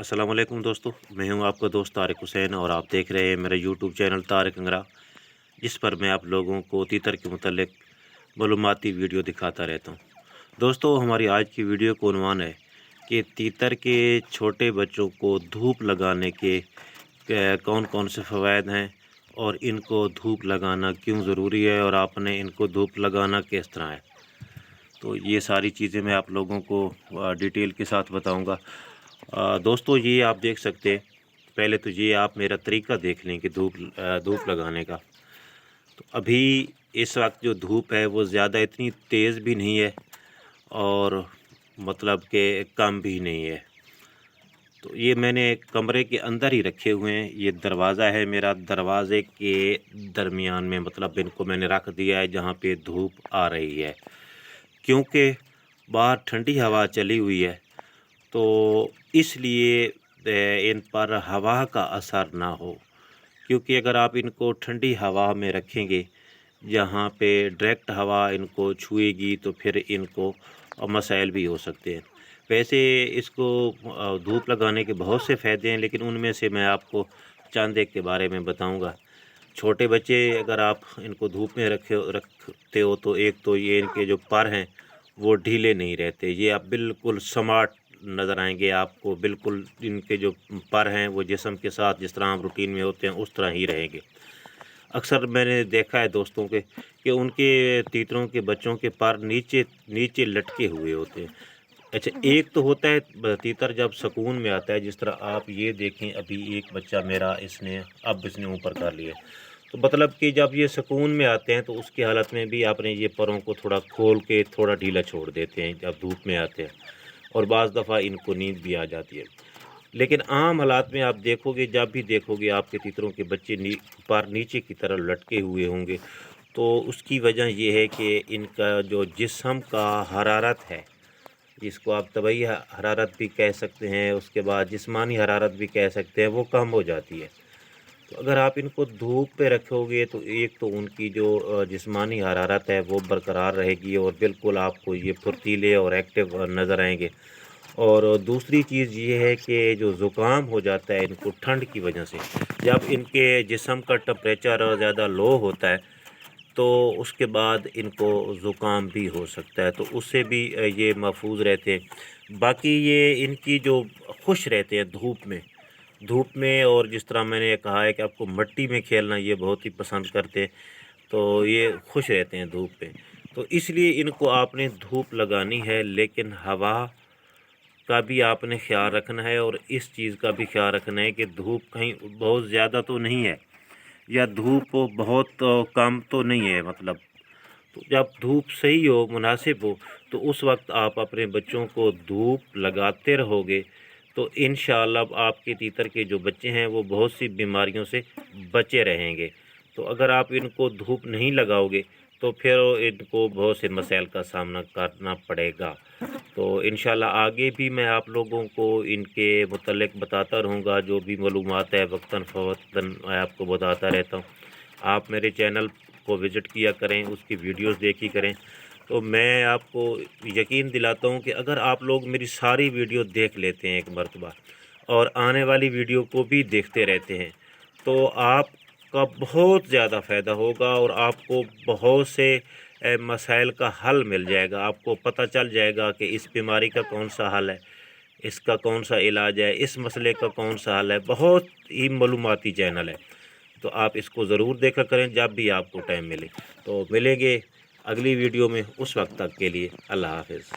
अस्सलाम वालेकुम दोस्तों, मैं हूं आपका दोस्त तारिक हुसैन और आप देख रहे हैं मेरा यूट्यूब चैनल तारिक अंगरा, जिस पर मैं आप लोगों को तीतर के मुतल्लिक मालूमाती वीडियो दिखाता रहता हूं। दोस्तों, हमारी आज की वीडियो का उन्वान है कि तीतर के छोटे बच्चों को धूप लगाने के कौन कौन से फ़वाइद हैं और इनको धूप लगाना क्यों ज़रूरी है और आपने इनको धूप लगाना किस तरह है। तो ये सारी चीज़ें मैं आप लोगों को डिटेल के साथ बताऊंगा। दोस्तों, ये आप देख सकते हैं, पहले तो ये आप मेरा तरीका देख लें कि धूप लगाने का। तो अभी इस वक्त जो धूप है वो ज़्यादा इतनी तेज़ भी नहीं है और मतलब कि कम भी नहीं है। तो ये मैंने कमरे के अंदर ही रखे हुए हैं। ये दरवाज़ा है मेरा, दरवाज़े के दरमियान में मतलब इनको मैंने रख दिया है जहाँ पे धूप आ रही है, क्योंकि बाहर ठंडी हवा चली हुई है। तो इसलिए इन पर हवा का असर ना हो, क्योंकि अगर आप इनको ठंडी हवा में रखेंगे जहाँ पे डायरेक्ट हवा इनको छुएगी तो फिर इनको मसाइल भी हो सकते हैं। वैसे इसको धूप लगाने के बहुत से फ़ायदे हैं, लेकिन उनमें से मैं आपको चंद एक के बारे में बताऊंगा। छोटे बच्चे अगर आप इनको धूप में रखते हो तो एक तो ये इनके जो पर हैं वो ढीले नहीं रहते, ये आप बिल्कुल स्मार्ट नज़र आएंगे आपको। बिल्कुल इनके जो पर हैं वो जिस्म के साथ जिस तरह हम रूटीन में होते हैं उस तरह ही रहेंगे। अक्सर मैंने देखा है दोस्तों के कि उनके तीतरों के बच्चों के पर नीचे नीचे लटके हुए होते हैं। अच्छा, एक तो होता है तीतर जब सुकून में आता है, जिस तरह आप ये देखें, अभी एक बच्चा मेरा इसने ऊपर कर लिया। तो मतलब कि जब ये सुकून में आते हैं तो उसकी हालत में भी आपने ये परों को थोड़ा खोल के थोड़ा ढीला छोड़ देते हैं जब धूप में आते हैं, और बाज़ दफ़ा इनको नींद भी आ जाती है। लेकिन आम हालात में आप देखोगे, जब भी देखोगे आपके तीतरों के बच्चे पर नीचे की तरफ लटके हुए होंगे, तो उसकी वजह ये है कि इनका जो जिस्म का हरारत है, जिसको आप तबई हरारत भी कह सकते हैं, उसके बाद जिस्मानी हरारत भी कह सकते हैं, वो कम हो जाती है। तो अगर आप इनको धूप पे रखोगे तो एक तो उनकी जो जिस्मानी हरारत है वो बरकरार रहेगी और बिल्कुल आपको ये फुर्तीले और एक्टिव नज़र आएंगे। और दूसरी चीज़ ये है कि जो ज़ुकाम हो जाता है इनको ठंड की वजह से, जब इनके जिस्म का टेम्परेचर ज़्यादा लो होता है तो उसके बाद इनको ज़ुकाम भी हो सकता है, तो उससे भी ये महफूज रहते हैं। बाकी ये इनकी जो खुश रहते हैं धूप में और जिस तरह मैंने कहा है कि आपको मिट्टी में खेलना ये बहुत ही पसंद करते हैं, तो ये खुश रहते हैं धूप में। तो इसलिए इनको आपने धूप लगानी है, लेकिन हवा का भी आपने ख्याल रखना है और इस चीज़ का भी ख्याल रखना है कि धूप कहीं बहुत ज़्यादा तो नहीं है या धूप बहुत कम तो नहीं है। मतलब तो जब धूप सही हो, मुनासिब हो, तो उस वक्त आप अपने बच्चों को धूप लगाते रहोगे तो इंशाअल्लाह आपके तीतर के जो बच्चे हैं वो बहुत सी बीमारियों से बचे रहेंगे। तो अगर आप इनको धूप नहीं लगाओगे तो फिर इनको बहुत से मसाइल का सामना करना पड़ेगा। तो इंशाअल्लाह आगे भी मैं आप लोगों को इनके मुतल्लिक बताता रहूँगा, जो भी मालूमात है वक्तन फ़वक्तन मैं आपको बताता रहता हूँ। आप मेरे चैनल को विज़िट किया करें, उसकी वीडियोस देखी करें। तो मैं आपको यकीन दिलाता हूँ कि अगर आप लोग मेरी सारी वीडियो देख लेते हैं एक मरतबा और आने वाली वीडियो को भी देखते रहते हैं, तो आपका बहुत ज़्यादा फ़ायदा होगा और आपको बहुत से मसाइल का हल मिल जाएगा। आपको पता चल जाएगा कि इस बीमारी का कौन सा हल है, इसका कौन सा इलाज है, इस मसले का कौन सा हल है। बहुत ही मालूमाती चैनल है, तो आप इसको ज़रूर देखा करें जब भी आपको टाइम मिले। तो मिलेंगे अगली वीडियो में, उस वक्त तक के लिए अल्लाह हाफ़िज़।